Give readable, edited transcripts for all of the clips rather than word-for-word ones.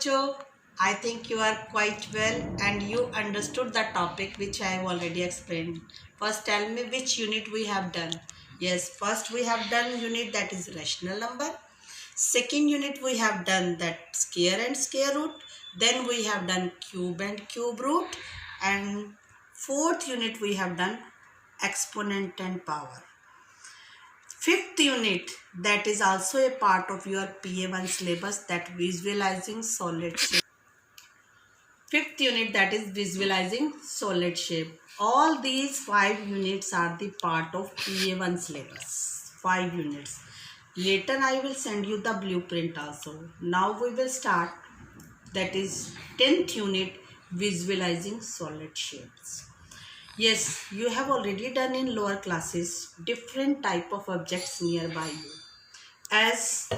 बच्चों, I think you are quite well and you understood the topic which I have already explained. First, tell me which unit we have done. Yes, first we have done unit that is rational number. Second unit we have done that square and square root. Then we have done cube and cube root. And fourth unit we have done exponent and power. Fifth unit, that is also a part of your PA1 syllabus, that visualizing solid shape. Fifth unit, that is visualizing solid shape. All these 5 units are the part of PA1 syllabus. 5 units. Later I will send you the blueprint also. Now we will start, that is 10th unit, visualizing solid shapes. Yes, you have already done in lower classes different type of objects nearby you. As,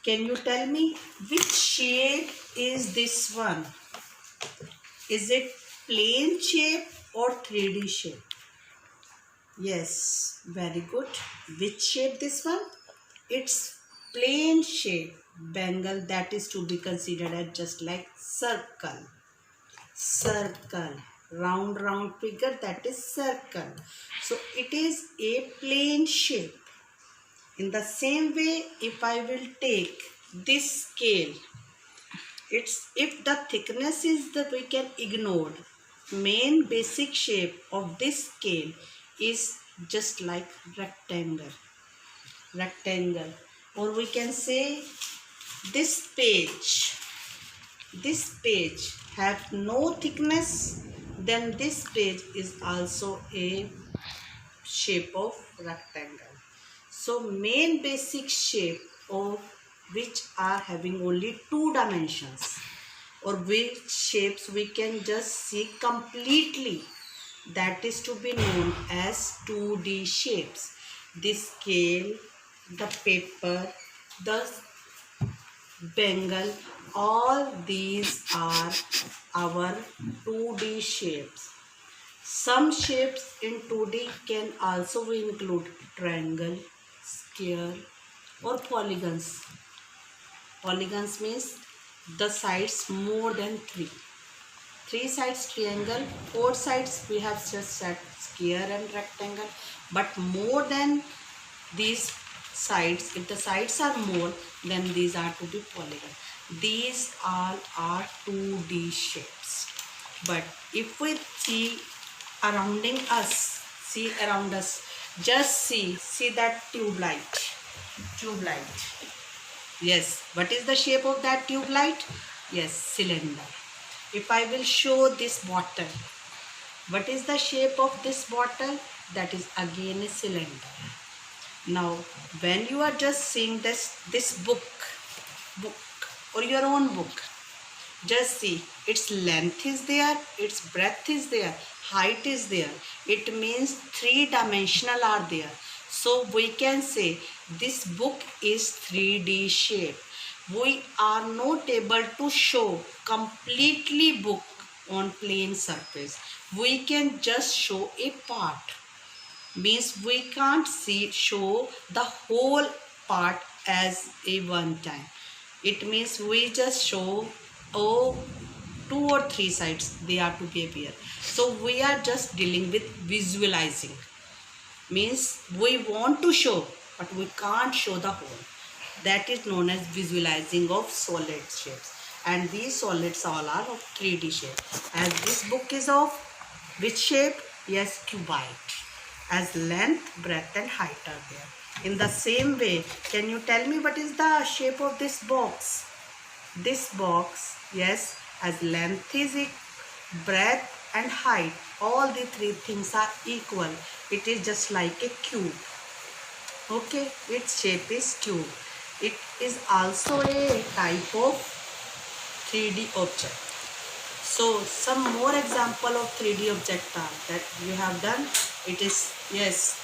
can you tell me which shape is this one? Is it plane shape or 3D shape? Yes, very good. Which shape this one? It's plane shape. Bengal, that is to be considered as just like circle. Circle. Round figure, that is circle. So it is a plane shape. In the same way, if I will take this scale, it's, if the thickness is that we can ignore, main basic shape of this scale is just like rectangle. Or we can say this page have no thickness, then this page is also a shape of rectangle. So main basic shape of which are having only 2 dimensions, or which shapes we can just see completely, that is to be known as 2D shapes. The scale, the paper, the Bengal, all these are our 2D shapes. Some shapes in 2D can also include triangle, square or polygons. Polygons means the sides more than 3. 3 sides triangle, 4 sides we have just said square and rectangle. But more than these sides, if the sides are more, then these are to be polygon. These all are 2D shapes. But if we see around us, just see that tube light. Yes, what is the shape of that tube light? Yes, cylinder. If I will show this bottle, what is the shape of this bottle? That is again a cylinder. Now, when you are just seeing this book or your own book, just see, its length is there, its breadth is there, height is there. It means 3-dimensional are there. So we can say this book is 3D shape. We are not able to show completely book on plain surface. We can just show a part. Means we can't show the whole part as a one time. It means we just show 2 or 3 sides, they are to be appear. So we are just dealing with visualizing. Means we want to show but we can't show the whole. That is known as visualizing of solid shapes. And these solids all are of 3D shape. As this book is of which shape? Yes, cuboid. As length, breadth and height are there. In the same way, can you tell me what is the shape of this box? This box, yes, as length is breadth and height, all the 3 things are equal. It is just like a cube. Okay, its shape is cube. It is also a type of 3D object. So some more example of 3D object are that you have done. It is, yes,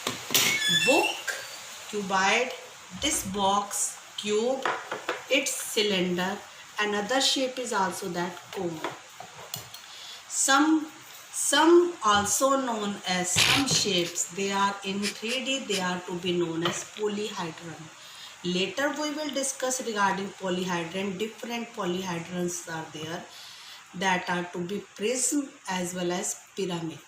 book, cuboid, this box, cube, its cylinder. Another shape is also that cone. Some also known as some shapes, they are in 3D, they are to be known as polyhedron. Later we will discuss regarding polyhedron. Different polyhedrons are there that are to be prism as well as pyramid.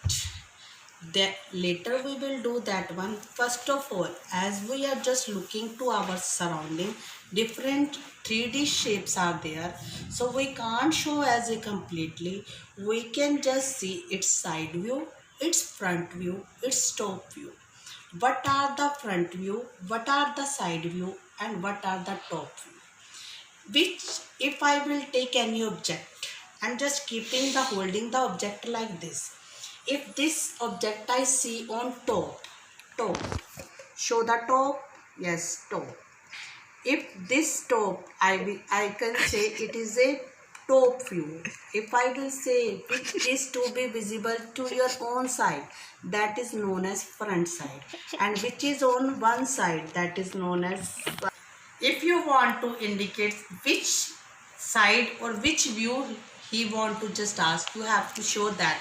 That later we will do that one. First of all, as we are just looking to our surrounding, different 3D shapes are there, so we can't show as a completely. We can just see its side view, its front view, its top view. What are the front view, what are the side view, and what are the top view? Which, if I will take any object and just keeping the holding the object like this, if this object I see on top, show the top, yes, top. If this top, I can say it is a top view. If I will say which is to be visible to your own side, that is known as front side, and which is on one side, that is known as. If you want to indicate which side or which view he want to just ask, you have to show that.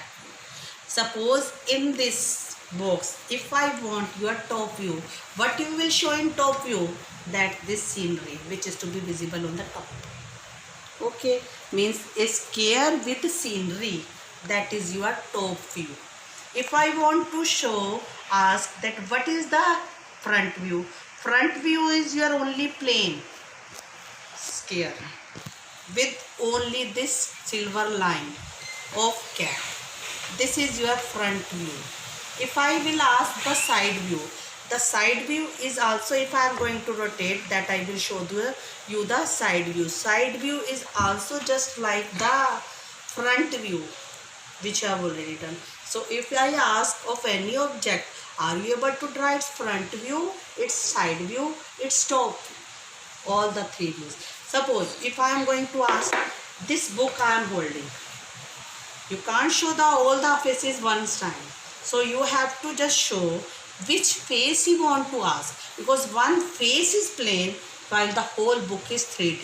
Suppose in this box, if I want your top view, what you will show in top view? That this scenery which is to be visible on the top. Okay, means a square with scenery, that is your top view. If I want to show, ask that what is the front view? Front view is your only plane square with only this silver line of cap. This is your front view. If I will ask the side view is also, if I am going to rotate, that I will show you the side view. Side view is also just like the front view which I have already done. So if I ask of any object, are you able to draw its front view, its side view, its top view? All the three views. Suppose if I am going to ask, this book I am holding, you can't show all the faces one time. So you have to just show which face you want to ask, because one face is plain while the whole book is 3D.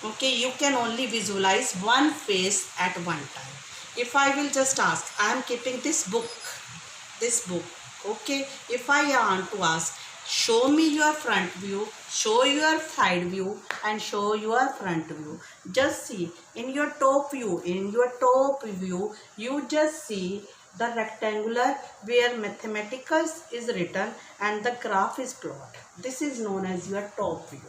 Okay, you can only visualize one face at one time. If I will just ask, I am keeping this book. Okay, if I want to ask, show me your front view, show your side view, and show your front view. Just see in your top view, you just see the rectangular where mathematicals is written and the graph is plot. This is known as your top view.